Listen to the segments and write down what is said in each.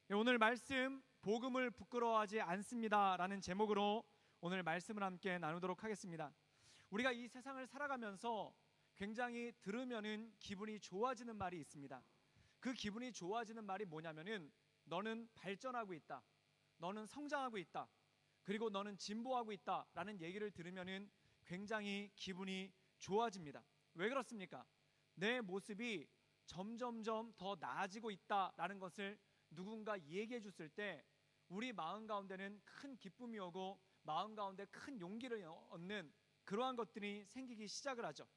오늘 말씀 복음을 부끄러워하지 않습니다라는 제목으로 오늘 말씀을 함께 나누도록 하겠습니다. 우리가 이 세상을 살아가면서 굉장히 들으면은 기분이 좋아지는 말이 있습니다. 그 기분이 좋아지는 말이 뭐냐면은 너는 발전하고 있다, 너는 성장하고 있다, 그리고 너는 진보하고 있다라는 얘기를 들으면은 굉장히 기분이 좋아집니다. 왜 그렇습니까? 내 모습이 점점점 더 나아지고 있다라는 것을 누군가 얘기해 줬을 때 우리 마음 가운데는 큰 기쁨이 오고 마음 가운데 큰 용기를 얻는 그러한 것들이 생기기 시작을 하죠.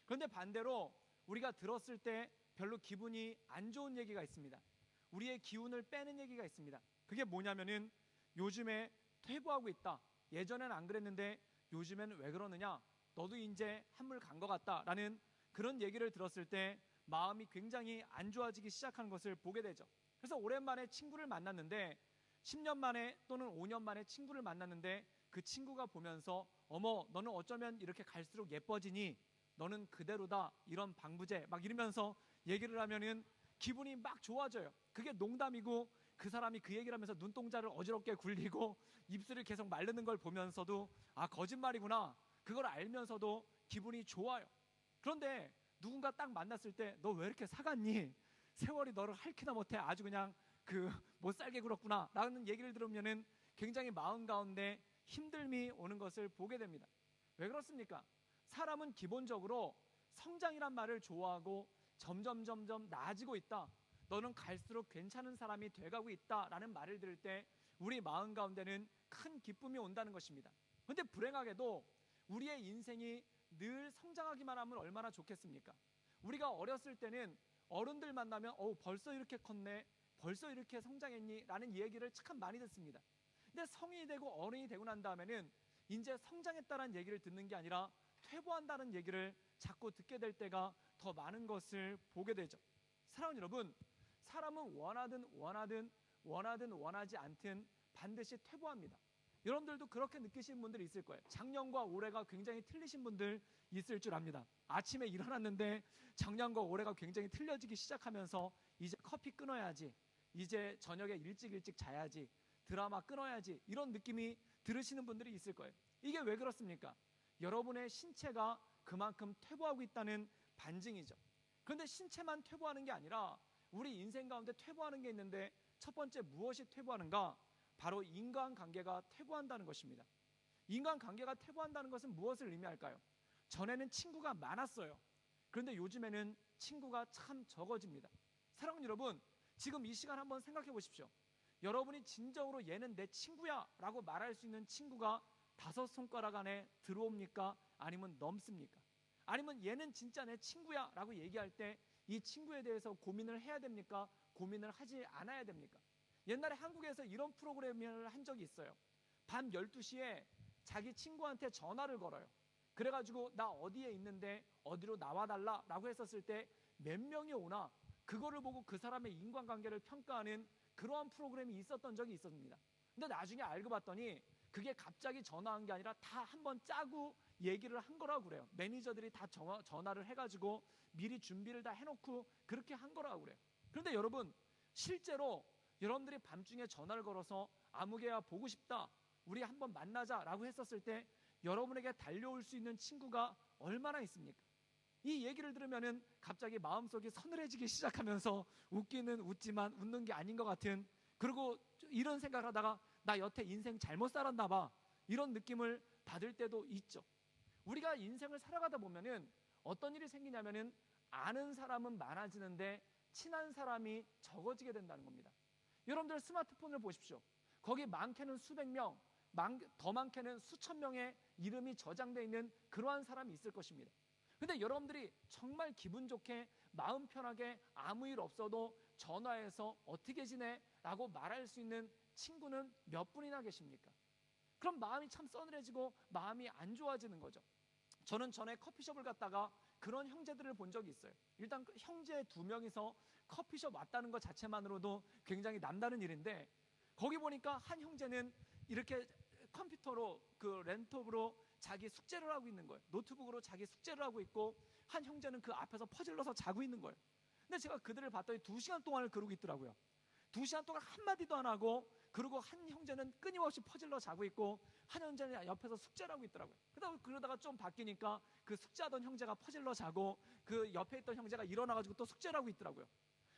그런데 반대로 우리가 들었을 때 별로 기분이 안 좋은 얘기가 있습니다. 우리의 기운을 빼는 얘기가 있습니다. 그게 뭐냐면은 요즘에 퇴보하고 있다, 예전엔 안 그랬는데 요즘엔 왜 그러느냐, 너도 이제 한물 간 것 같다라는 그런 얘기를 들었을 때 마음이 굉장히 안 좋아지기 시작하는 것을 보게 되죠. 그래서 오랜만에 친구를 만났는데 10년 만에 또는 5년 만에 친구를 만났는데 그 친구가 보면서 어머 너는 어쩌면 이렇게 갈수록 예뻐지니, 너는 그대로다, 이런 방부제 막 이러면서 얘기를 하면은 기분이 막 좋아져요. 그게 농담이고 그 사람이 그 얘기를 하면서 눈동자를 어지럽게 굴리고 입술을 계속 마르는 걸 보면서도 아 거짓말이구나, 그걸 알면서도 기분이 좋아요. 그런데 누군가 딱 만났을 때 너 왜 이렇게 사갔니? 세월이 너를 핥기나 못해 아주 그냥 그 못살게 굴었구나 라는 얘기를 들으면은 굉장히 마음 가운데 힘듦이 오는 것을 보게 됩니다. 왜 그렇습니까? 사람은 기본적으로 성장이란 말을 좋아하고 점점 나아지고 있다, 너는 갈수록 괜찮은 사람이 돼가고 있다라는 말을 들을 때 우리 마음 가운데는 큰 기쁨이 온다는 것입니다. 그런데 불행하게도 우리의 인생이 늘 성장하기만 하면 얼마나 좋겠습니까? 우리가 어렸을 때는 어른들 만나면 벌써 이렇게 컸네, 벌써 이렇게 성장했니? 라는 얘기를 참 많이 듣습니다. 근데 성인이 되고 어른이 되고 난 다음에는 이제 성장했다는 얘기를 듣는 게 아니라 퇴보한다는 얘기를 자꾸 듣게 될 때가 더 많은 것을 보게 되죠. 사랑하는 여러분, 사람은 원하든 원하지 않든 반드시 퇴보합니다. 여러분들도 그렇게 느끼시는 분들이 있을 거예요. 작년과 올해가 굉장히 틀리신 분들 있을 줄 압니다. 아침에 일어났는데 작년과 올해가 굉장히 틀려지기 시작하면서 이제 커피 끊어야지, 이제 저녁에 일찍 자야지, 드라마 끊어야지, 이런 느낌이 들으시는 분들이 있을 거예요. 이게 왜 그렇습니까? 여러분의 신체가 그만큼 퇴보하고 있다는 반증이죠. 그런데 신체만 퇴보하는 게 아니라 우리 인생 가운데 퇴보하는 게 있는데 첫 번째 무엇이 퇴보하는가? 바로 인간관계가 퇴보한다는 것입니다. 인간관계가 퇴보한다는 것은 무엇을 의미할까요? 전에는 친구가 많았어요. 그런데 요즘에는 친구가 참 적어집니다. 사랑하는 여러분, 지금 이 시간 한번 생각해 보십시오. 여러분이 진정으로 얘는 내 친구야 라고 말할 수 있는 친구가 5손가락 안에 들어옵니까? 아니면 넘습니까? 아니면 얘는 진짜 내 친구야 라고 얘기할 때 이 친구에 대해서 고민을 해야 됩니까? 고민을 하지 않아야 됩니까? 옛날에 한국에서 이런 프로그램을 한 적이 있어요. 밤 12시에 자기 친구한테 전화를 걸어요. 그래가지고 나 어디에 있는데 어디로 나와달라 라고 했었을 때 몇 명이 오나, 그거를 보고 그 사람의 인간관계를 평가하는 그러한 프로그램이 있었던 적이 있었습니다. 근데 나중에 알고 봤더니 그게 갑자기 전화한 게 아니라 다 한번 짜고 얘기를 한 거라고 그래요. 매니저들이 다 전화를 해가지고 미리 준비를 다 해놓고 그렇게 한 거라고 그래요. 그런데 여러분, 실제로 여러분들이 밤중에 전화를 걸어서 아무개야 보고 싶다, 우리 한번 만나자 라고 했었을 때 여러분에게 달려올 수 있는 친구가 얼마나 있습니까? 이 얘기를 들으면은 갑자기 마음속이 서늘해지기 시작하면서 웃기는 웃지만 웃는 게 아닌 것 같은, 그리고 이런 생각을 하다가 나 여태 인생 잘못 살았나 봐, 이런 느낌을 받을 때도 있죠. 우리가 인생을 살아가다 보면은 어떤 일이 생기냐면은 아는 사람은 많아지는데 친한 사람이 적어지게 된다는 겁니다. 여러분들 스마트폰을 보십시오. 거기 많게는 수백 명, 더 많게는 수천 명의 이름이 저장되어 있는 그러한 사람이 있을 것입니다. 근데 여러분들이 정말 기분 좋게 마음 편하게 아무 일 없어도 전화해서 어떻게 지내? 라고 말할 수 있는 친구는 몇 분이나 계십니까? 그럼 마음이 참 서늘해지고 마음이 안 좋아지는 거죠. 저는 전에 커피숍을 갔다가 그런 형제들을 본 적이 있어요. 일단 그 형제 2명이서 커피숍 왔다는 것 자체만으로도 굉장히 남다른 일인데, 거기 보니까 한 형제는 이렇게 컴퓨터로 그 랜톱으로 자기 숙제를 하고 있는 거예요. 노트북으로 자기 숙제를 하고 있고, 한 형제는 그 앞에서 퍼즐 넣어서 자고 있는 거예요. 근데 제가 그들을 봤더니 2시간 동안을 그러고 있더라고요. 2시간 동안 한마디도 안 하고, 그리고 한 형제는 끊임없이 퍼즐러 자고 있고 한 형제는 옆에서 숙제를 하고 있더라고요. 그러다가 좀 바뀌니까 그 숙제하던 형제가 퍼즐러 자고 그 옆에 있던 형제가 일어나가지고 또 숙제를 하고 있더라고요.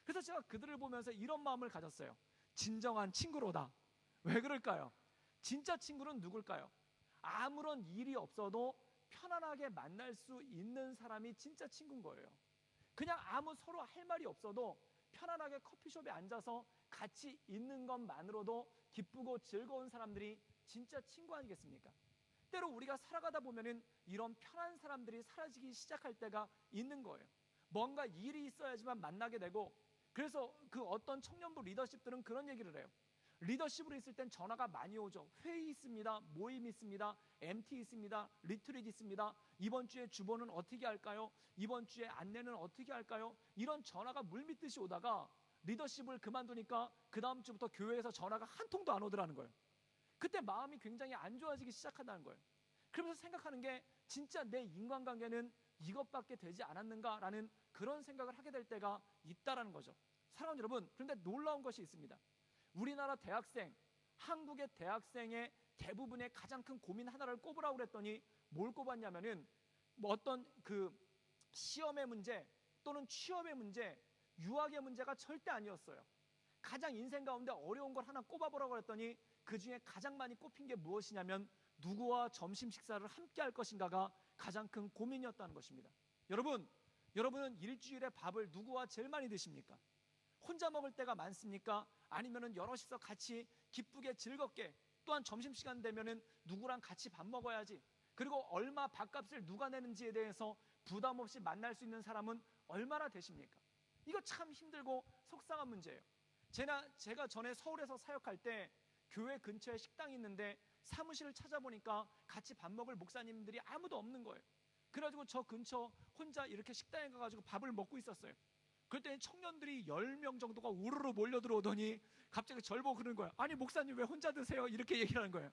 그래서 제가 그들을 보면서 이런 마음을 가졌어요. 진정한 친구로다. 왜 그럴까요? 진짜 친구는 누굴까요? 아무런 일이 없어도 편안하게 만날 수 있는 사람이 진짜 친구인 거예요. 그냥 아무 서로 할 말이 없어도 편안하게 커피숍에 앉아서 같이 있는 것만으로도 기쁘고 즐거운 사람들이 진짜 친구 아니겠습니까? 때로 우리가 살아가다 보면은 이런 편한 사람들이 사라지기 시작할 때가 있는 거예요. 뭔가 일이 있어야지만 만나게 되고, 그래서 그 어떤 청년부 리더십들은 그런 얘기를 해요. 리더십으로 있을 땐 전화가 많이 오죠. 회의 있습니다, 모임 있습니다, MT 있습니다, 리트릿 있습니다, 이번 주에 주보는 어떻게 할까요? 이번 주에 안내는 어떻게 할까요? 이런 전화가 물밀듯이 오다가 리더십을 그만두니까 그 다음 주부터 교회에서 전화가 한 통도 안 오더라는 거예요. 그때 마음이 굉장히 안 좋아지기 시작한다는 거예요. 그러면서 생각하는 게, 진짜 내 인간관계는 이것밖에 되지 않았는가라는 그런 생각을 하게 될 때가 있다라는 거죠. 사랑하는 여러분, 그런데 놀라운 것이 있습니다. 우리나라 대학생, 한국의 대학생의 대부분의 가장 큰 고민 하나를 꼽으라고 그랬더니 뭘 꼽았냐면은 뭐 어떤 그 시험의 문제 또는 취업의 문제, 유학의 문제가 절대 아니었어요. 가장 인생 가운데 어려운 걸 하나 꼽아보라고 그랬더니 그 중에 가장 많이 꼽힌 게 무엇이냐면 누구와 점심 식사를 함께 할 것인가가 가장 큰 고민이었다는 것입니다. 여러분은 일주일에 밥을 누구와 제일 많이 드십니까? 혼자 먹을 때가 많습니까? 아니면은 여럿이서 같이 기쁘게 즐겁게, 또한 점심시간 되면은 누구랑 같이 밥 먹어야지, 그리고 얼마 밥값을 누가 내는지에 대해서 부담 없이 만날 수 있는 사람은 얼마나 되십니까? 이거 참 힘들고 속상한 문제예요. 제가 전에 서울에서 사역할 때 교회 근처에 식당이 있는데 사무실을 찾아보니까 같이 밥 먹을 목사님들이 아무도 없는 거예요. 그래가지고 저 근처 혼자 이렇게 식당에 가가지고 밥을 먹고 있었어요. 그랬더니 청년들이 10명 정도가 우르르 몰려 들어오더니 갑자기 절 보고 그러는 거예요. 아니 목사님 왜 혼자 드세요? 이렇게 얘기를 하는 거예요.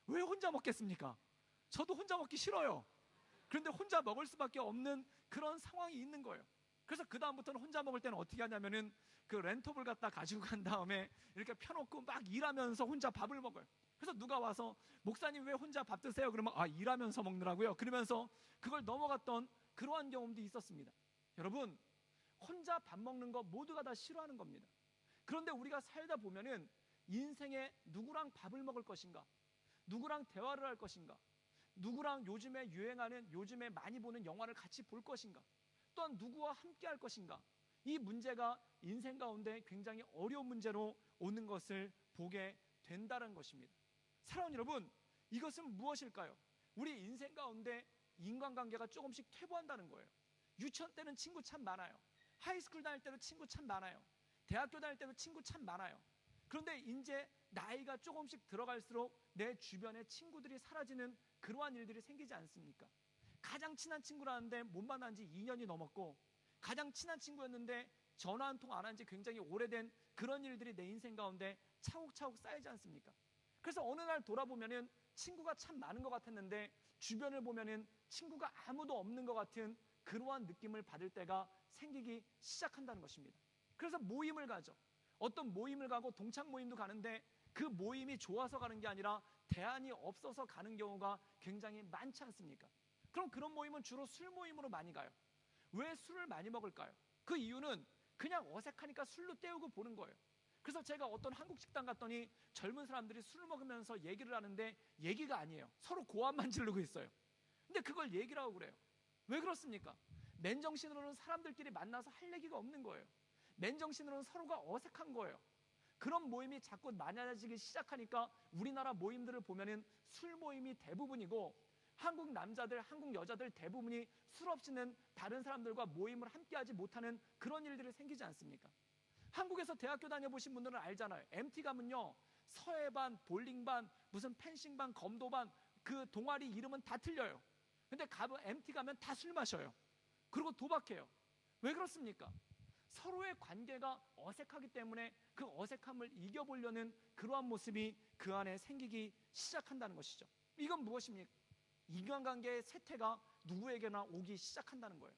왜 혼자 먹겠습니까? 저도 혼자 먹기 싫어요. 그런데 혼자 먹을 수밖에 없는 그런 상황이 있는 거예요. 그래서 그 다음부터는 혼자 먹을 때는 어떻게 하냐면은 그 렌터블 갖다 가지고 간 다음에 이렇게 펴놓고 막 일하면서 혼자 밥을 먹어요. 그래서 누가 와서 목사님 왜 혼자 밥 드세요? 그러면 일하면서 먹느라고요. 그러면서 그걸 넘어갔던 그러한 경험도 있었습니다. 여러분, 혼자 밥 먹는 거 모두가 다 싫어하는 겁니다. 그런데 우리가 살다 보면은 인생에 누구랑 밥을 먹을 것인가, 누구랑 대화를 할 것인가, 누구랑 요즘에 유행하는, 요즘에 많이 보는 영화를 같이 볼 것인가, 또한 누구와 함께 할 것인가, 이 문제가 인생 가운데 굉장히 어려운 문제로 오는 것을 보게 된다는 것입니다. 사랑하는 여러분, 이것은 무엇일까요? 우리 인생 가운데 인간관계가 조금씩 퇴보한다는 거예요. 유치원 때는 친구 참 많아요. 하이스쿨 다닐 때도 친구 참 많아요. 대학교 다닐 때도 친구 참 많아요. 그런데 이제 나이가 조금씩 들어갈수록 내 주변에 친구들이 사라지는 그러한 일들이 생기지 않습니까? 가장 친한 친구라는데 못 만난 지 2년이 넘었고, 가장 친한 친구였는데 전화 한 통 안 한 지 굉장히 오래된 그런 일들이 내 인생 가운데 차곡차곡 쌓이지 않습니까? 그래서 어느 날 돌아보면은 친구가 참 많은 것 같았는데 주변을 보면은 친구가 아무도 없는 것 같은 그러한 느낌을 받을 때가 생기기 시작한다는 것입니다. 그래서 모임을 가죠. 어떤 모임을 가고 동창 모임도 가는데 그 모임이 좋아서 가는 게 아니라 대안이 없어서 가는 경우가 굉장히 많지 않습니까? 그럼 그런 모임은 주로 술 모임으로 많이 가요. 왜 술을 많이 먹을까요? 그 이유는 그냥 어색하니까 술로 때우고 보는 거예요. 그래서 제가 어떤 한국 식당 갔더니 젊은 사람들이 술을 먹으면서 얘기를 하는데 얘기가 아니에요. 서로 고함만 지르고 있어요. 근데 그걸 얘기라고 그래요. 왜 그렇습니까? 맨정신으로는 사람들끼리 만나서 할 얘기가 없는 거예요. 맨정신으로는 서로가 어색한 거예요. 그런 모임이 자꾸 많아지기 시작하니까 우리나라 모임들을 보면은 술 모임이 대부분이고, 한국 남자들, 한국 여자들 대부분이 술 없이는 다른 사람들과 모임을 함께하지 못하는 그런 일들이 생기지 않습니까? 한국에서 대학교 다녀보신 분들은 알잖아요. MT 가면요, 서예반, 볼링반, 무슨 펜싱반, 검도반, 그 동아리 이름은 다 틀려요. 근데 MT 가면 다 술 마셔요. 그리고 도박해요. 왜 그렇습니까? 서로의 관계가 어색하기 때문에 그 어색함을 이겨보려는 그러한 모습이 그 안에 생기기 시작한다는 것이죠. 이건 무엇입니까? 인간관계의 쇠퇴가 누구에게나 오기 시작한다는 거예요.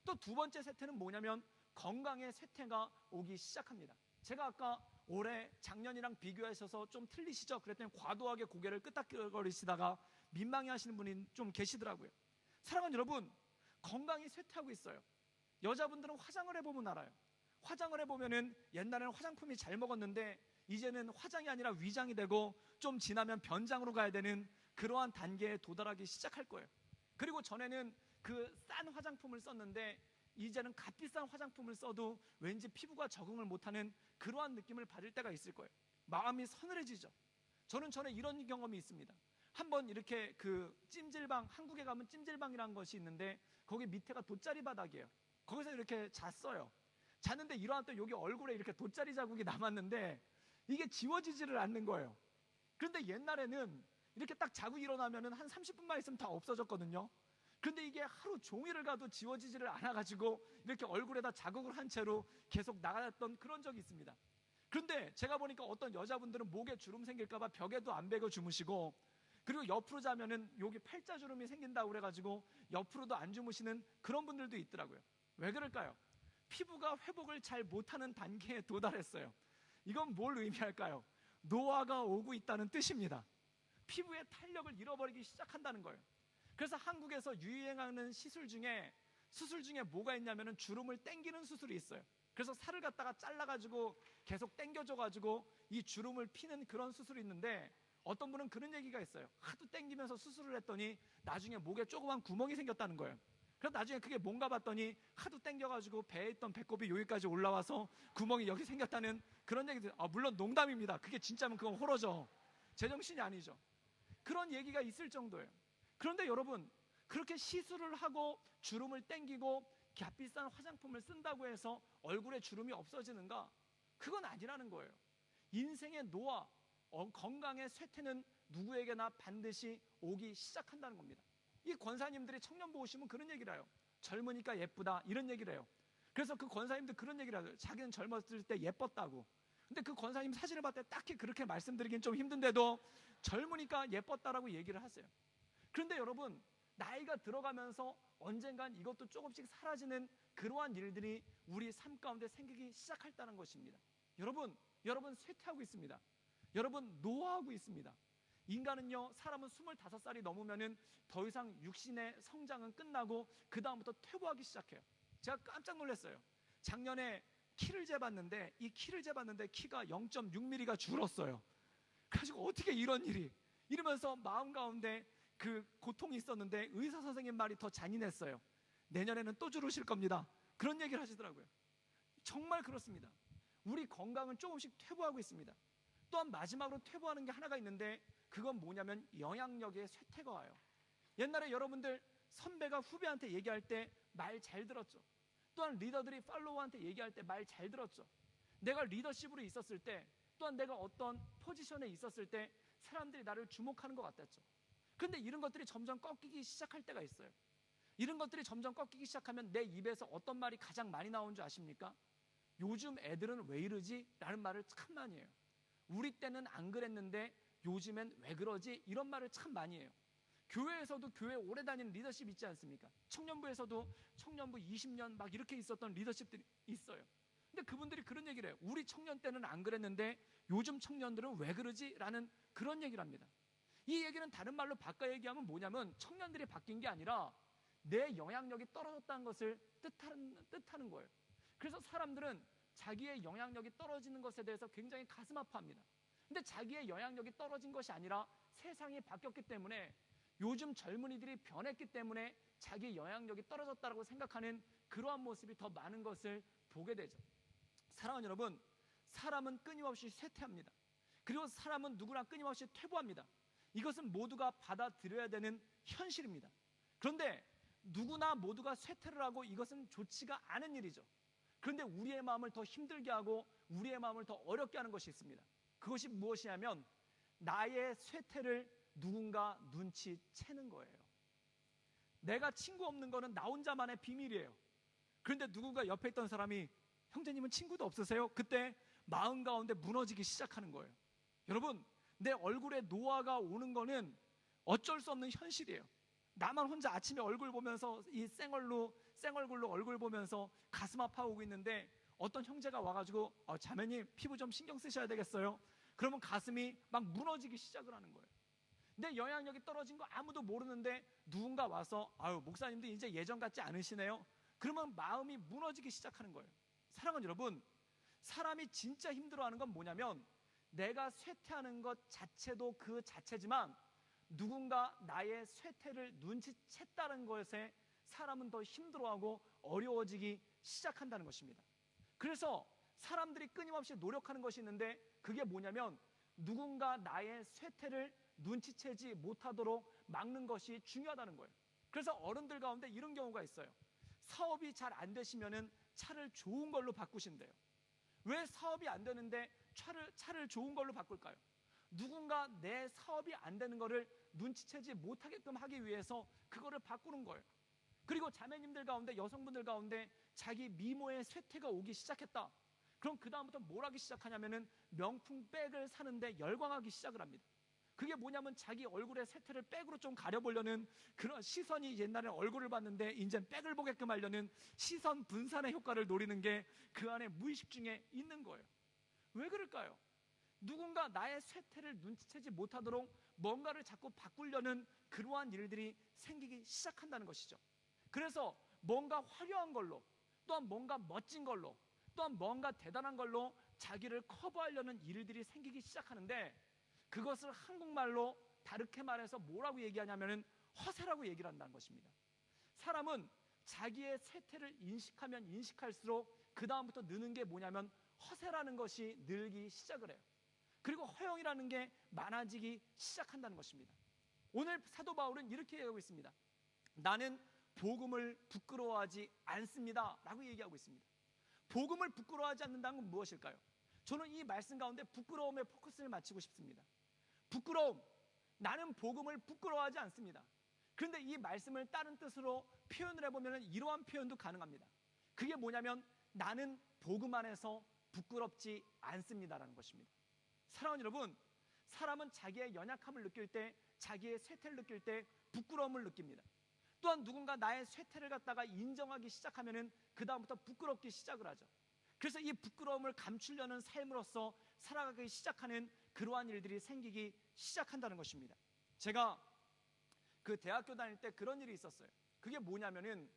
또 두 번째 쇠퇴는 뭐냐면 건강의 쇠퇴가 오기 시작합니다. 제가 아까 올해 작년이랑 비교하셔서 좀 틀리시죠? 그랬더니 과도하게 고개를 끄덕거리시다가 민망해하시는 분이 좀 계시더라고요. 사랑하는 여러분, 건강이 쇠퇴하고 있어요. 여자분들은 화장을 해보면 알아요. 화장을 해보면은 옛날에는 화장품이 잘 먹었는데 이제는 화장이 아니라 위장이 되고 좀 지나면 변장으로 가야 되는 그러한 단계에 도달하기 시작할 거예요. 그리고 전에는 그 싼 화장품을 썼는데 이제는 값비싼 화장품을 써도 왠지 피부가 적응을 못하는 그러한 느낌을 받을 때가 있을 거예요. 마음이 서늘해지죠. 저는 전에 이런 경험이 있습니다. 한번 이렇게 그 찜질방, 한국에 가면 찜질방이라는 것이 있는데 거기 밑에가 돗자리 바닥이에요. 거기서 이렇게 잤어요. 잤는데 일어났더니 여기 얼굴에 이렇게 돗자리 자국이 남았는데 이게 지워지지를 않는 거예요. 그런데 옛날에는 이렇게 딱 자고 일어나면은 한 30분만 있으면 다 없어졌거든요. 그런데 이게 하루 종일을 가도 지워지지를 않아가지고 이렇게 얼굴에다 자국을 한 채로 계속 나갔던 그런 적이 있습니다. 그런데 제가 보니까 어떤 여자분들은 목에 주름 생길까봐 벽에도 안 베고 주무시고, 그리고 옆으로 자면은 여기 팔자주름이 생긴다고 그래가지고 옆으로도 안 주무시는 그런 분들도 있더라고요. 왜 그럴까요? 피부가 회복을 잘 못하는 단계에 도달했어요. 이건 뭘 의미할까요? 노화가 오고 있다는 뜻입니다. 피부의 탄력을 잃어버리기 시작한다는 거예요. 그래서 한국에서 유행하는 수술 중에 뭐가 있냐면은 주름을 당기는 수술이 있어요. 그래서 살을 갖다가 잘라가지고 계속 당겨줘가지고 이 주름을 피는 그런 수술이 있는데, 어떤 분은 그런 얘기가 있어요. 하도 당기면서 수술을 했더니 나중에 목에 조그만 구멍이 생겼다는 거예요. 그래서 나중에 그게 뭔가 봤더니 하도 당겨가지고 배에 있던 배꼽이 여기까지 올라와서 구멍이 여기 생겼다는 그런 얘기들. 물론 농담입니다. 그게 진짜면 그건 호러죠. 제정신이 아니죠. 그런 얘기가 있을 정도예요. 그런데 여러분, 그렇게 시술을 하고 주름을 당기고 값비싼 화장품을 쓴다고 해서 얼굴에 주름이 없어지는가? 그건 아니라는 거예요. 인생의 노화, 건강의 쇠퇴는 누구에게나 반드시 오기 시작한다는 겁니다. 이 권사님들이 청년부 오시면 그런 얘기를 해요. 젊으니까 예쁘다, 이런 얘기를 해요. 그래서 그 권사님들 그런 얘기를 해요. 자기는 젊었을 때 예뻤다고. 근데 그 권사님 사진을 봤을 때 딱히 그렇게 말씀드리긴 좀 힘든데도 젊으니까 예뻤다라고 얘기를 하세요. 그런데 여러분, 나이가 들어가면서 언젠간 이것도 조금씩 사라지는 그러한 일들이 우리 삶 가운데 생기기 시작했다는 것입니다. 여러분 쇠퇴하고 있습니다. 여러분, 노화하고 있습니다. 인간은요, 사람은 25살이 넘으면은 더 이상 육신의 성장은 끝나고 그 다음부터 퇴보하기 시작해요. 제가 깜짝 놀랐어요. 작년에 키를 재봤는데 키가 0.6mm가 줄었어요. 그래가지고 어떻게 이런 일이, 이러면서 마음 가운데 그 고통이 있었는데 의사 선생님 말이 더 잔인했어요. 내년에는 또 줄으실 겁니다. 그런 얘기를 하시더라고요. 정말 그렇습니다. 우리 건강은 조금씩 퇴보하고 있습니다. 또한 마지막으로 퇴보하는 게 하나가 있는데, 그건 뭐냐면 영향력의 쇠퇴가 와요. 옛날에 여러분들 선배가 후배한테 얘기할 때 말 잘 들었죠. 또한 리더들이 팔로워한테 얘기할 때 말 잘 들었죠. 내가 리더십으로 있었을 때, 또한 내가 어떤 포지션에 있었을 때 사람들이 나를 주목하는 것 같았죠. 그런데 이런 것들이 점점 꺾이기 시작할 때가 있어요. 이런 것들이 점점 꺾이기 시작하면 내 입에서 어떤 말이 가장 많이 나오는 줄 아십니까? 요즘 애들은 왜 이러지? 라는 말을 참 많이 해요. 우리 때는 안 그랬는데 요즘엔 왜 그러지? 이런 말을 참 많이 해요. 교회에서도 교회 오래 다니는 리더십 있지 않습니까? 청년부에서도 청년부 20년 막 이렇게 있었던 리더십들이 있어요. 근데 그분들이 그런 얘기를 해요. 우리 청년 때는 안 그랬는데 요즘 청년들은 왜 그러지? 라는 그런 얘기를 합니다. 이 얘기는 다른 말로 바꿔 얘기하면 뭐냐면, 청년들이 바뀐 게 아니라 내 영향력이 떨어졌다는 것을 뜻하는 거예요. 그래서 사람들은 자기의 영향력이 떨어지는 것에 대해서 굉장히 가슴 아파합니다. 근데 자기의 영향력이 떨어진 것이 아니라 세상이 바뀌었기 때문에, 요즘 젊은이들이 변했기 때문에 자기의 영향력이 떨어졌다고 생각하는 그러한 모습이 더 많은 것을 보게 되죠. 사랑하는 여러분, 사람은 끊임없이 쇠퇴합니다. 그리고 사람은 누구나 끊임없이 퇴보합니다. 이것은 모두가 받아들여야 되는 현실입니다. 그런데 누구나 모두가 쇠퇴를 하고 이것은 좋지가 않은 일이죠. 그런데 우리의 마음을 더 힘들게 하고 우리의 마음을 더 어렵게 하는 것이 있습니다. 그것이 무엇이냐면, 나의 쇠퇴를 누군가 눈치채는 거예요. 내가 친구 없는 거는 나 혼자만의 비밀이에요. 그런데 누군가 옆에 있던 사람이, 형제님은 친구도 없으세요? 그때 마음 가운데 무너지기 시작하는 거예요. 여러분, 내 얼굴에 노화가 오는 거는 어쩔 수 없는 현실이에요. 나만 혼자 아침에 얼굴 보면서 이 생얼굴로 얼굴 보면서 가슴 아파오고 있는데, 어떤 형제가 와가지고 자매님 피부 좀 신경 쓰셔야 되겠어요. 그러면 가슴이 막 무너지기 시작을 하는 거예요. 내 영향력이 떨어진 거 아무도 모르는데 누군가 와서 목사님도 이제 예전 같지 않으시네요. 그러면 마음이 무너지기 시작하는 거예요. 사랑하는 여러분, 사람이 진짜 힘들어하는 건 뭐냐면 내가 쇠퇴하는 것 자체도 그 자체지만 누군가 나의 쇠퇴를 눈치챘다는 것에 사람은 더 힘들어하고 어려워지기 시작한다는 것입니다. 그래서 사람들이 끊임없이 노력하는 것이 있는데 그게 뭐냐면 누군가 나의 쇠퇴를 눈치채지 못하도록 막는 것이 중요하다는 거예요. 그래서 어른들 가운데 이런 경우가 있어요. 사업이 잘 안 되시면은 차를 좋은 걸로 바꾸신대요. 왜 사업이 안 되는데 차를 좋은 걸로 바꿀까요? 누군가 내 사업이 안 되는 거를 눈치채지 못하게끔 하기 위해서 그거를 바꾸는 거예요. 그리고 자매님들 가운데, 여성분들 가운데 자기 미모의 쇠퇴가 오기 시작했다. 그럼 그 다음부터 뭘 하기 시작하냐면은 명품 백을 사는데 열광하기 시작을 합니다. 그게 뭐냐면 자기 얼굴의 쇠퇴를 백으로 좀 가려보려는 그런 시선이, 옛날에 얼굴을 봤는데 이제 백을 보게끔 하려는 시선 분산의 효과를 노리는 게 그 안에 무의식 중에 있는 거예요. 왜 그럴까요? 누군가 나의 쇠퇴를 눈치채지 못하도록 뭔가를 자꾸 바꾸려는 그러한 일들이 생기기 시작한다는 것이죠. 그래서 뭔가 화려한 걸로, 또한 뭔가 멋진 걸로, 또한 뭔가 대단한 걸로 자기를 커버하려는 일들이 생기기 시작하는데 그것을 한국말로 다르게 말해서 뭐라고 얘기하냐면은 허세라고 얘기를 한다는 것입니다. 사람은 자기의 쇠퇴를 인식하면 인식할수록 그 다음부터 느는 게 뭐냐면 허세라는 것이 늘기 시작을 해요. 그리고 허영이라는 게 많아지기 시작한다는 것입니다. 오늘 사도 바울은 이렇게 얘기하고 있습니다. 나는 복음을 부끄러워하지 않습니다 라고 얘기하고 있습니다. 복음을 부끄러워하지 않는다는 건 무엇일까요? 저는 이 말씀 가운데 부끄러움에 포커스를 맞추고 싶습니다. 부끄러움, 나는 복음을 부끄러워하지 않습니다. 그런데 이 말씀을 다른 뜻으로 표현을 해보면 이러한 표현도 가능합니다. 그게 뭐냐면 나는 복음 안에서 부끄럽지 않습니다라는 것입니다. 사랑하는 여러분, 사람은 자기의 연약함을 느낄 때, 자기의 쇠퇴를 느낄 때 부끄러움을 느낍니다. 또한 누군가 나의 쇠퇴를 갖다가 인정하기 시작하면은 그 다음부터 부끄럽기 시작을 하죠. 그래서 이 부끄러움을 감추려는 삶으로서 살아가기 시작하는 그러한 일들이 생기기 시작한다는 것입니다. 제가 그 대학교 다닐 때 그런 일이 있었어요. 그게 뭐냐면은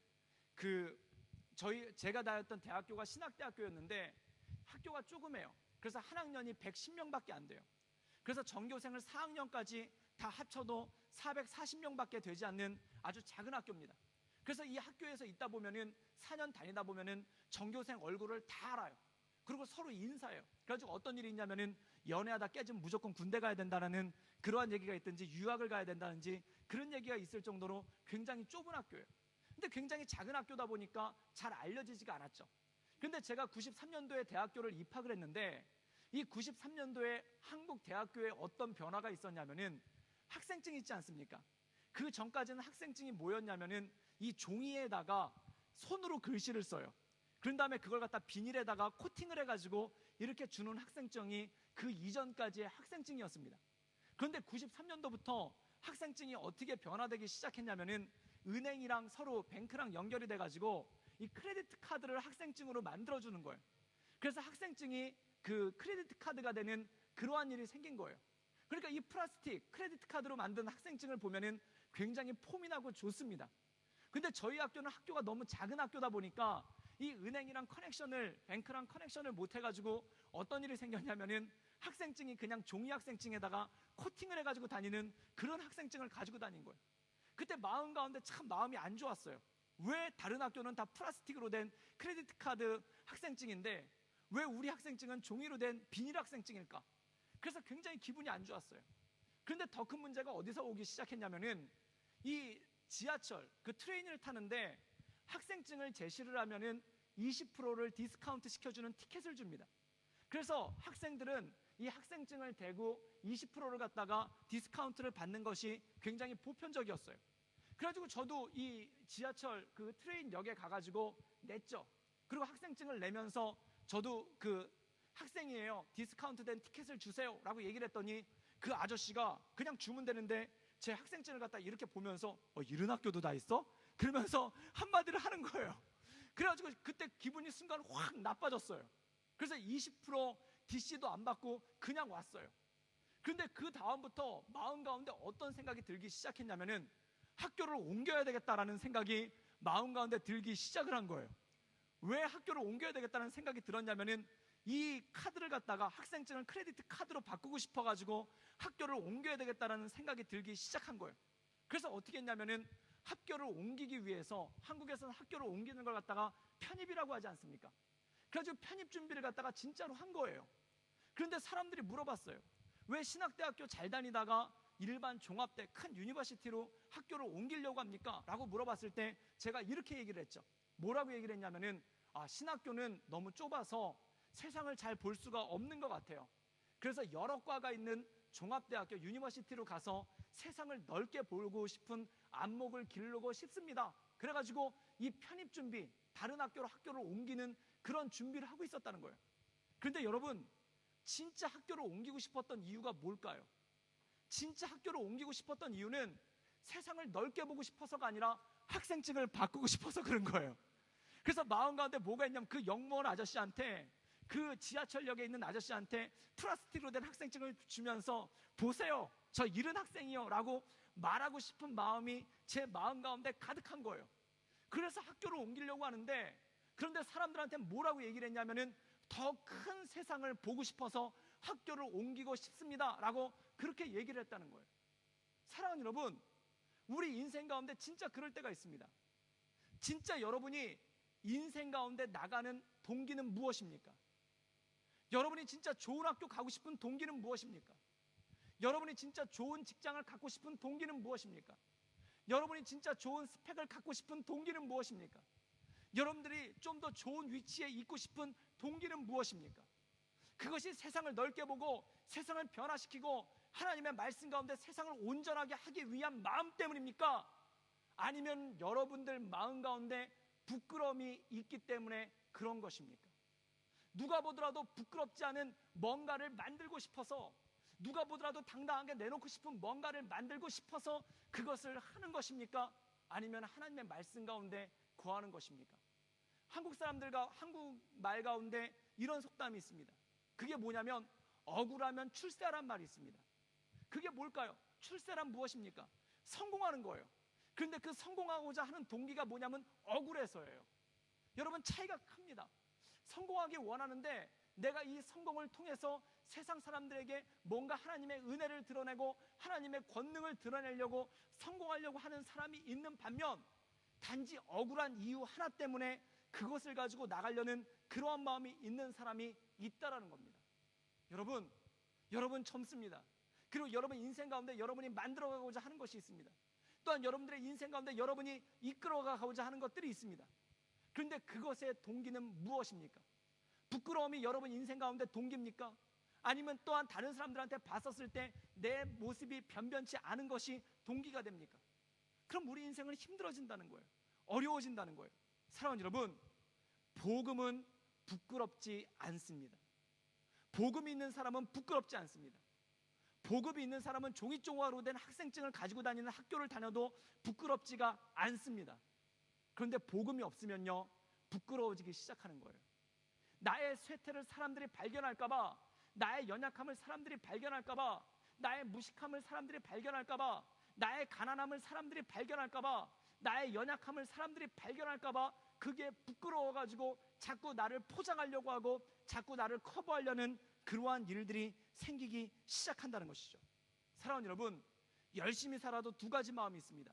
제가 다녔던 대학교가 신학대학교였는데 학교가 조그매요. 그래서 한 학년이 110명밖에 안 돼요. 그래서 전교생을 4학년까지 다 합쳐도 440명밖에 되지 않는 아주 작은 학교입니다. 그래서 이 학교에서 있다 보면은 4년 다니다 보면은 전교생 얼굴을 다 알아요. 그리고 서로 인사해요. 그래가지고 어떤 일이 있냐면은 연애하다 깨지면 무조건 군대 가야 된다는 그러한 얘기가 있든지 유학을 가야 된다든지 그런 얘기가 있을 정도로 굉장히 좁은 학교예요. 근데 굉장히 작은 학교다 보니까 잘 알려지지가 않았죠. 근데 제가 93년도에 대학교를 입학을 했는데 이 93년도에 한국 대학교에 어떤 변화가 있었냐면은 학생증이 있지 않습니까? 그 전까지는 학생증이 뭐였냐면은 이 종이에다가 손으로 글씨를 써요. 그런 다음에 그걸 갖다 비닐에다가 코팅을 해가지고 이렇게 주는 학생증이 그 이전까지의 학생증이었습니다. 그런데 93년도부터 학생증이 어떻게 변화되기 시작했냐면은 은행이랑 서로 뱅크랑 연결이 돼가지고 이 크레디트 카드를 학생증으로 만들어주는 거예요. 그래서 학생증이 그 크레디트 카드가 되는 그러한 일이 생긴 거예요. 그러니까 이 플라스틱 크레디트 카드로 만든 학생증을 보면은 굉장히 폼이 나고 좋습니다. 근데 저희 학교는 학교가 너무 작은 학교다 보니까 이 은행이랑 커넥션을, 뱅크랑 커넥션을 못 해가지고 어떤 일이 생겼냐면은 학생증이 그냥 종이 학생증에다가 코팅을 해가지고 다니는 그런 학생증을 가지고 다닌 거예요. 그때 마음 가운데 참 마음이 안 좋았어요. 왜 다른 학교는 다 플라스틱으로 된 크레디트 카드 학생증인데 왜 우리 학생증은 종이로 된 비닐 학생증일까? 그래서 굉장히 기분이 안 좋았어요. 그런데 더 큰 문제가 어디서 오기 시작했냐면은 이 지하철 그 트레인을 타는데 학생증을 제시를 하면은 20%를 디스카운트 시켜주는 티켓을 줍니다. 그래서 학생들은 이 학생증을 대고 20%를 갖다가 디스카운트를 받는 것이 굉장히 보편적이었어요. 그래가지고 저도 이 지하철 그 트레인 역에 가가지고 냈죠. 그리고 학생증을 내면서 저도 그 학생이에요, 디스카운트된 티켓을 주세요 라고 얘기를 했더니 그 아저씨가 그냥 주면 되는데 제 학생증을 갖다 이렇게 보면서 이런 학교도 다 있어? 그러면서 한마디를 하는 거예요. 그래가지고 그때 기분이 순간 확 나빠졌어요. 그래서 20% DC도 안 받고 그냥 왔어요. 그런데 그 다음부터 마음 가운데 어떤 생각이 들기 시작했냐면은 학교를 옮겨야 되겠다라는 생각이 마음 가운데 들기 시작을 한 거예요. 왜 학교를 옮겨야 되겠다는 생각이 들었냐면은 이 카드를 갖다가 학생증을 크레디트 카드로 바꾸고 싶어가지고 학교를 옮겨야 되겠다라는 생각이 들기 시작한 거예요. 그래서 어떻게 했냐면은 학교를 옮기기 위해서, 한국에서는 학교를 옮기는 걸 갖다가 편입이라고 하지 않습니까? 그래가지고 편입 준비를 갖다가 진짜로 한 거예요. 그런데 사람들이 물어봤어요. 왜 신학대학교 잘 다니다가 일반 종합대 큰 유니버시티로 학교를 옮기려고 합니까? 라고 물어봤을 때 제가 이렇게 얘기를 했죠. 뭐라고 얘기를 했냐면은 신학교는 너무 좁아서 세상을 잘 볼 수가 없는 것 같아요. 그래서 여러 과가 있는 종합대학교 유니버시티로 가서 세상을 넓게 보고 싶은 안목을 기르고 싶습니다. 그래가지고 이 편입 준비, 다른 학교를 옮기는 그런 준비를 하고 있었다는 거예요. 그런데 여러분, 진짜 학교를 옮기고 싶었던 이유가 뭘까요? 진짜 학교를 옮기고 싶었던 이유는 세상을 넓게 보고 싶어서가 아니라 학생증을 바꾸고 싶어서 그런 거예요. 그래서 마음 가운데 뭐가 있냐면 그 영무원 아저씨한테, 그 지하철역에 있는 아저씨한테 플라스틱으로 된 학생증을 주면서 보세요, 저 이른 학생이요 라고 말하고 싶은 마음이 제 마음 가운데 가득한 거예요. 그래서 학교를 옮기려고 하는데, 그런데 사람들한테 뭐라고 얘기를 했냐면은 더 큰 세상을 보고 싶어서 학교를 옮기고 싶습니다 라고 그렇게 얘기를 했다는 거예요. 사랑하는 여러분, 우리 인생 가운데 진짜 그럴 때가 있습니다. 진짜 여러분이 인생 가운데 나가는 동기는 무엇입니까? 여러분이 진짜 좋은 학교 가고 싶은 동기는 무엇입니까? 여러분이 진짜 좋은 직장을 갖고 싶은 동기는 무엇입니까? 여러분이 진짜 좋은 스펙을 갖고 싶은 동기는 무엇입니까? 여러분들이 좀 더 좋은 위치에 있고 싶은 동기는 무엇입니까? 그것이 세상을 넓게 보고 세상을 변화시키고 하나님의 말씀 가운데 세상을 온전하게 하기 위한 마음 때문입니까? 아니면 여러분들 마음 가운데 부끄러움이 있기 때문에 그런 것입니까? 누가 보더라도 부끄럽지 않은 뭔가를 만들고 싶어서, 누가 보더라도 당당하게 내놓고 싶은 뭔가를 만들고 싶어서 그것을 하는 것입니까? 아니면 하나님의 말씀 가운데 거하는 것입니까? 한국 사람들과 한국 말 가운데 이런 속담이 있습니다. 그게 뭐냐면 억울하면 출세하란 말이 있습니다. 그게 뭘까요? 출세란 무엇입니까? 성공하는 거예요. 그런데 그 성공하고자 하는 동기가 뭐냐면 억울해서예요. 여러분, 차이가 큽니다. 성공하기 원하는데 내가 이 성공을 통해서 세상 사람들에게 뭔가 하나님의 은혜를 드러내고 하나님의 권능을 드러내려고 성공하려고 하는 사람이 있는 반면, 단지 억울한 이유 하나 때문에 그것을 가지고 나가려는 그러한 마음이 있는 사람이 있다라는 겁니다. 여러분 젊습니다. 그리고 여러분 인생 가운데 여러분이 만들어가고자 하는 것이 있습니다. 또한 여러분들의 인생 가운데 여러분이 이끌어가고자 하는 것들이 있습니다. 그런데 그것의 동기는 무엇입니까? 부끄러움이 여러분 인생 가운데 동기입니까? 아니면 또한 다른 사람들한테 봤었을 때 내 모습이 변변치 않은 것이 동기가 됩니까? 그럼 우리 인생은 힘들어진다는 거예요. 어려워진다는 거예요. 사랑하는 여러분, 복음은 부끄럽지 않습니다. 복음이 있는 사람은 부끄럽지 않습니다. 복음이 있는 사람은 종이조각으로 된 학생증을 가지고 다니는 학교를 다녀도 부끄럽지가 않습니다. 그런데 복음이 없으면요, 부끄러워지기 시작하는 거예요. 나의 쇠퇴를 사람들이 발견할까봐, 나의 연약함을 사람들이 발견할까봐, 나의 무식함을 사람들이 발견할까봐, 나의 가난함을 사람들이 발견할까봐, 나의 연약함을 사람들이 발견할까봐 그게 부끄러워가지고 자꾸 나를 포장하려고 하고 자꾸 나를 커버하려는 그러한 일들이 생기기 시작한다는 것이죠. 사랑하는 여러분, 열심히 살아도 두 가지 마음이 있습니다.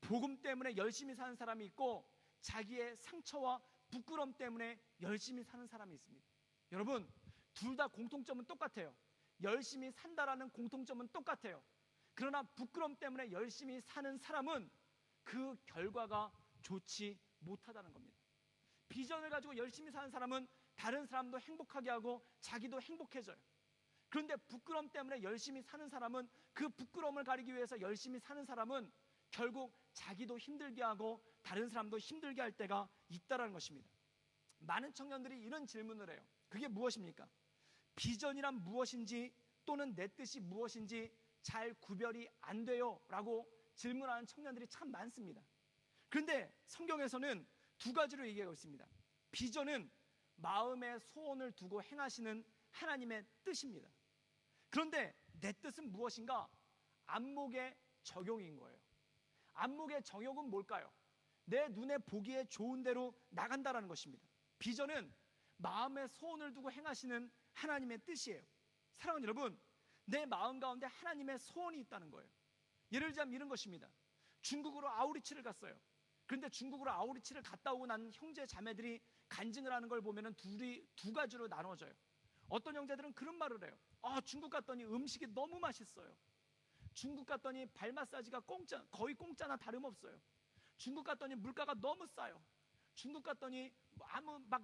복음 때문에 열심히 사는 사람이 있고 자기의 상처와 부끄러움 때문에 열심히 사는 사람이 있습니다. 여러분, 둘 다 공통점은 똑같아요. 열심히 산다라는 공통점은 똑같아요. 그러나 부끄러움 때문에 열심히 사는 사람은 그 결과가 좋지 못하다는 겁니다. 비전을 가지고 열심히 사는 사람은 다른 사람도 행복하게 하고 자기도 행복해져요. 그런데 부끄러움 때문에 열심히 사는 사람은, 그 부끄러움을 가리기 위해서 열심히 사는 사람은 결국 자기도 힘들게 하고 다른 사람도 힘들게 할 때가 있다는 것입니다. 많은 청년들이 이런 질문을 해요. 그게 무엇입니까? 비전이란 무엇인지 또는 내 뜻이 무엇인지 잘 구별이 안 돼요 라고 질문하는 청년들이 참 많습니다. 그런데 성경에서는 두 가지로 얘기하고 있습니다. 비전은 마음의 소원을 두고 행하시는 하나님의 뜻입니다. 그런데 내 뜻은 무엇인가? 안목의 적용인 거예요. 안목의 정욕은 뭘까요? 내 눈에 보기에 좋은 대로 나간다라는 것입니다. 비전은 마음의 소원을 두고 행하시는 하나님의 뜻이에요. 사랑하는 여러분, 내 마음 가운데 하나님의 소원이 있다는 거예요. 예를 들자면 이런 것입니다. 중국으로 아우리치를 갔어요. 그런데 중국으로 아우리치를 갔다 오고 난 형제 자매들이 간증을 하는 걸 보면 두 가지로 나눠져요. 어떤 형제들은 그런 말을 해요. 중국 갔더니 음식이 너무 맛있어요. 중국 갔더니 발 마사지가 거의 공짜나 다름없어요. 중국 갔더니 물가가 너무 싸요. 중국 갔더니